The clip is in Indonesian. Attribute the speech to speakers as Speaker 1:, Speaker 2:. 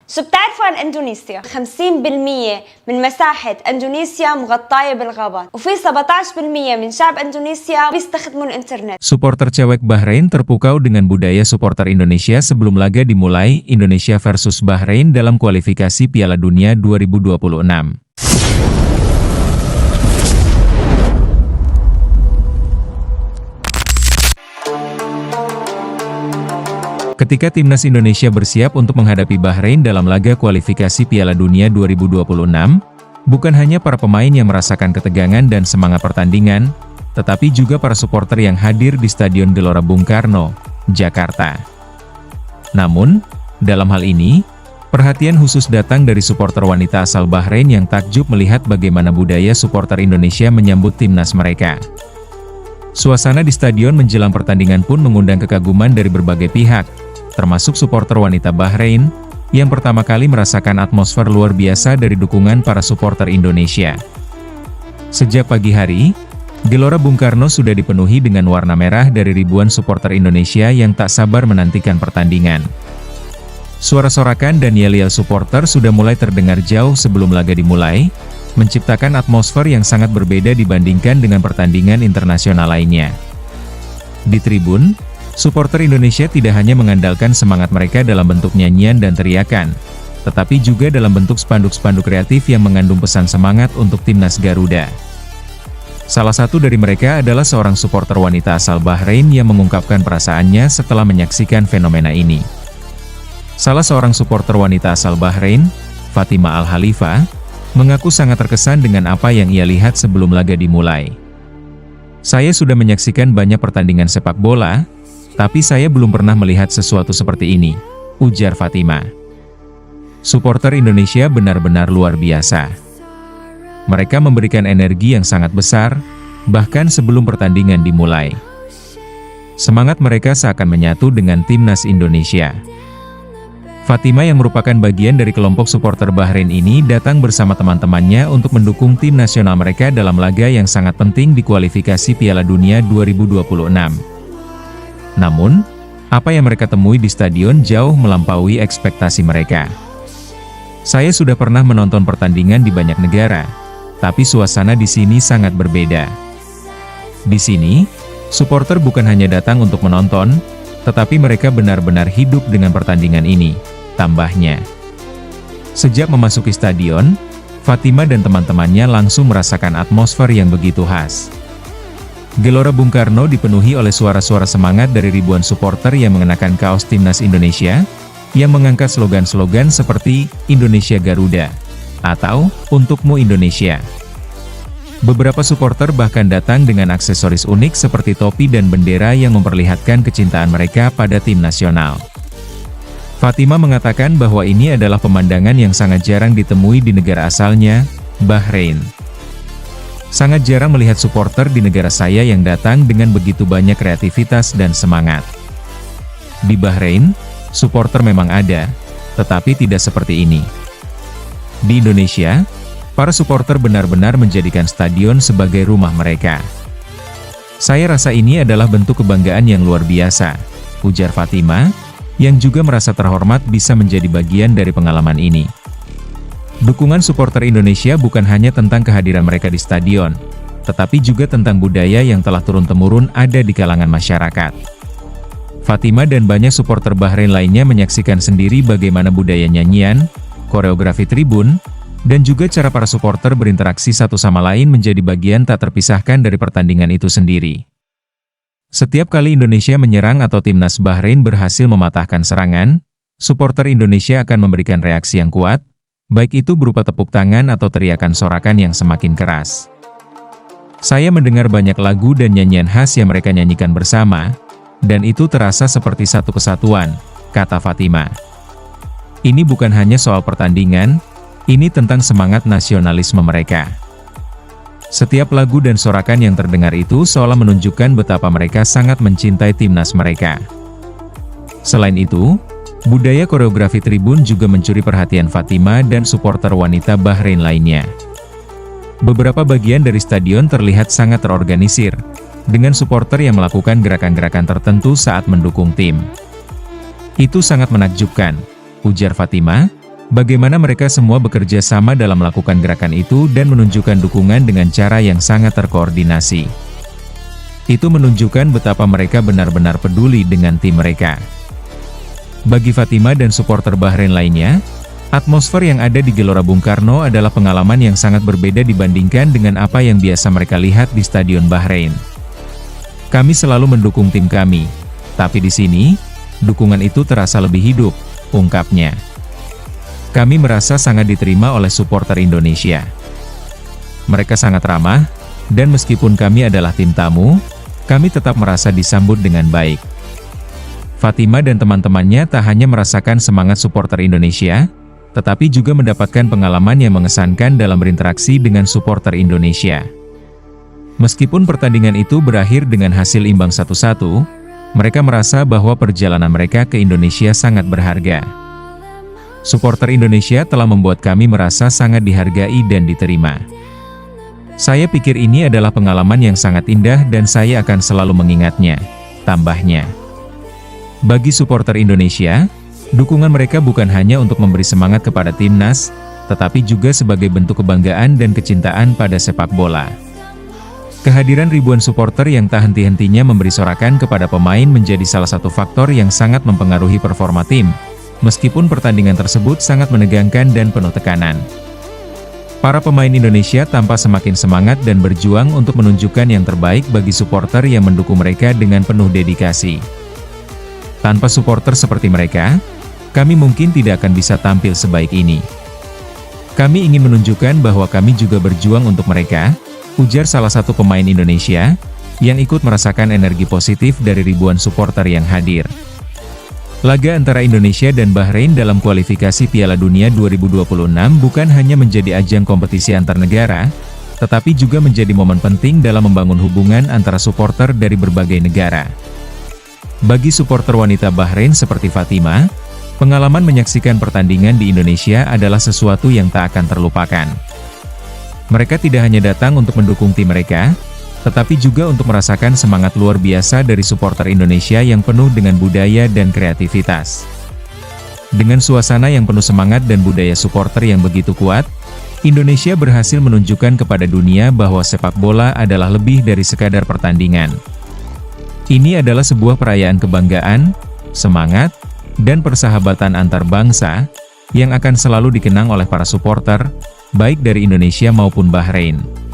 Speaker 1: بتعرفوا عن اندونيسيا 50% من مساحة اندونيسيا مغطاية بالغابات وفي 17% من شعب اندونيسيا بيستخدموا الانترنت.
Speaker 2: Supporter cewek Bahrain terpukau dengan budaya supporter Indonesia sebelum laga dimulai Indonesia versus Bahrain dalam kualifikasi Piala Dunia 2026. Ketika timnas Indonesia bersiap untuk menghadapi Bahrain dalam laga kualifikasi Piala Dunia 2026, bukan hanya para pemain yang merasakan ketegangan dan semangat pertandingan, tetapi juga para supporter yang hadir di Stadion Gelora Bung Karno, Jakarta. Namun, dalam hal ini, perhatian khusus datang dari supporter wanita asal Bahrain yang takjub melihat bagaimana budaya supporter Indonesia menyambut timnas mereka. Suasana di stadion menjelang pertandingan pun mengundang kekaguman dari berbagai pihak, termasuk supporter wanita Bahrain, yang pertama kali merasakan atmosfer luar biasa dari dukungan para supporter Indonesia. Sejak pagi hari, Gelora Bung Karno sudah dipenuhi dengan warna merah dari ribuan supporter Indonesia yang tak sabar menantikan pertandingan. Suara sorakan dan yel-yel supporter sudah mulai terdengar jauh sebelum laga dimulai, menciptakan atmosfer yang sangat berbeda dibandingkan dengan pertandingan internasional lainnya. Di tribun, supporter Indonesia tidak hanya mengandalkan semangat mereka dalam bentuk nyanyian dan teriakan, tetapi juga dalam bentuk spanduk-spanduk kreatif yang mengandung pesan semangat untuk timnas Garuda. Salah satu dari mereka adalah seorang supporter wanita asal Bahrain yang mengungkapkan perasaannya setelah menyaksikan fenomena ini. Salah seorang supporter wanita asal Bahrain, Fatima Al-Khalifa, mengaku sangat terkesan dengan apa yang ia lihat sebelum laga dimulai. "Saya sudah menyaksikan banyak pertandingan sepak bola, tapi saya belum pernah melihat sesuatu seperti ini," ujar Fatima. Supporter Indonesia benar-benar luar biasa. Mereka memberikan energi yang sangat besar, bahkan sebelum pertandingan dimulai. Semangat mereka seakan menyatu dengan timnas Indonesia. Fatima yang merupakan bagian dari kelompok supporter Bahrain ini datang bersama teman-temannya untuk mendukung tim nasional mereka dalam laga yang sangat penting di kualifikasi Piala Dunia 2026. Namun, apa yang mereka temui di stadion jauh melampaui ekspektasi mereka. "Saya sudah pernah menonton pertandingan di banyak negara, tapi suasana di sini sangat berbeda. Di sini, supporter bukan hanya datang untuk menonton, tetapi mereka benar-benar hidup dengan pertandingan ini," tambahnya. Sejak memasuki stadion, Fatima dan teman-temannya langsung merasakan atmosfer yang begitu khas. Gelora Bung Karno dipenuhi oleh suara-suara semangat dari ribuan supporter yang mengenakan kaos timnas Indonesia, yang mengangkat slogan-slogan seperti "Indonesia Garuda" atau "Untukmu Indonesia". Beberapa supporter bahkan datang dengan aksesoris unik seperti topi dan bendera yang memperlihatkan kecintaan mereka pada tim nasional. Fatima mengatakan bahwa ini adalah pemandangan yang sangat jarang ditemui di negara asalnya, Bahrain. "Sangat jarang melihat supporter di negara saya yang datang dengan begitu banyak kreativitas dan semangat. Di Bahrain, supporter memang ada, tetapi tidak seperti ini. Di Indonesia, para supporter benar-benar menjadikan stadion sebagai rumah mereka. Saya rasa ini adalah bentuk kebanggaan yang luar biasa," ujar Fatima, yang juga merasa terhormat bisa menjadi bagian dari pengalaman ini. Dukungan supporter Indonesia bukan hanya tentang kehadiran mereka di stadion, tetapi juga tentang budaya yang telah turun-temurun ada di kalangan masyarakat. Fatima dan banyak supporter Bahrain lainnya menyaksikan sendiri bagaimana budaya nyanyian, koreografi tribun, dan juga cara para supporter berinteraksi satu sama lain menjadi bagian tak terpisahkan dari pertandingan itu sendiri. Setiap kali Indonesia menyerang atau timnas Bahrain berhasil mematahkan serangan, supporter Indonesia akan memberikan reaksi yang kuat, baik itu berupa tepuk tangan atau teriakan sorakan yang semakin keras. "Saya mendengar banyak lagu dan nyanyian khas yang mereka nyanyikan bersama, dan itu terasa seperti satu kesatuan," kata Fatima. "Ini bukan hanya soal pertandingan, ini tentang semangat nasionalisme mereka." Setiap lagu dan sorakan yang terdengar itu seolah menunjukkan betapa mereka sangat mencintai timnas mereka. Selain itu, budaya koreografi tribun juga mencuri perhatian Fatima dan supporter wanita Bahrain lainnya. Beberapa bagian dari stadion terlihat sangat terorganisir, dengan supporter yang melakukan gerakan-gerakan tertentu saat mendukung tim. "Itu sangat menakjubkan," ujar Fatima, Bagaimana mereka semua bekerja sama dalam melakukan gerakan itu dan menunjukkan dukungan dengan cara yang sangat terkoordinasi. Itu menunjukkan betapa mereka benar-benar peduli dengan tim mereka. Bagi Fatima dan supporter Bahrain lainnya, atmosfer yang ada di Gelora Bung Karno adalah pengalaman yang sangat berbeda dibandingkan dengan apa yang biasa mereka lihat di Stadion Bahrain. Kami selalu mendukung tim kami, tapi di sini, dukungan itu terasa lebih hidup, ungkapnya. Kami merasa sangat diterima oleh supporter Indonesia. Mereka sangat ramah, dan meskipun kami adalah tim tamu, kami tetap merasa disambut dengan baik. Fatima dan teman-temannya tak hanya merasakan semangat supporter Indonesia, tetapi juga mendapatkan pengalaman yang mengesankan dalam berinteraksi dengan supporter Indonesia. Meskipun pertandingan itu berakhir dengan hasil imbang 1-1, mereka merasa bahwa perjalanan mereka ke Indonesia sangat berharga. Supporter Indonesia telah membuat kami merasa sangat dihargai dan diterima. Saya pikir ini adalah pengalaman yang sangat indah dan saya akan selalu mengingatnya, tambahnya. Bagi supporter Indonesia, dukungan mereka bukan hanya untuk memberi semangat kepada timnas, tetapi juga sebagai bentuk kebanggaan dan kecintaan pada sepak bola. Kehadiran ribuan supporter yang tak henti-hentinya memberi sorakan kepada pemain menjadi salah satu faktor yang sangat mempengaruhi performa tim, meskipun pertandingan tersebut sangat menegangkan dan penuh tekanan. Para pemain Indonesia tampak semakin semangat dan berjuang untuk menunjukkan yang terbaik bagi supporter yang mendukung mereka dengan penuh dedikasi. Tanpa supporter seperti mereka, kami mungkin tidak akan bisa tampil sebaik ini. Kami ingin menunjukkan bahwa kami juga berjuang untuk mereka, ujar salah satu pemain Indonesia, yang ikut merasakan energi positif dari ribuan supporter yang hadir. Laga antara Indonesia dan Bahrain dalam kualifikasi Piala Dunia 2026 bukan hanya menjadi ajang kompetisi antar negara, tetapi juga menjadi momen penting dalam membangun hubungan antara supporter dari berbagai negara. Bagi supporter wanita Bahrain seperti Fatima, pengalaman menyaksikan pertandingan di Indonesia adalah sesuatu yang tak akan terlupakan. Mereka tidak hanya datang untuk mendukung tim mereka, tetapi juga untuk merasakan semangat luar biasa dari supporter Indonesia yang penuh dengan budaya dan kreativitas. Dengan suasana yang penuh semangat dan budaya supporter yang begitu kuat, Indonesia berhasil menunjukkan kepada dunia bahwa sepak bola adalah lebih dari sekadar pertandingan. Ini adalah sebuah perayaan kebanggaan, semangat, dan persahabatan antar bangsa, yang akan selalu dikenang oleh para supporter, baik dari Indonesia maupun Bahrain.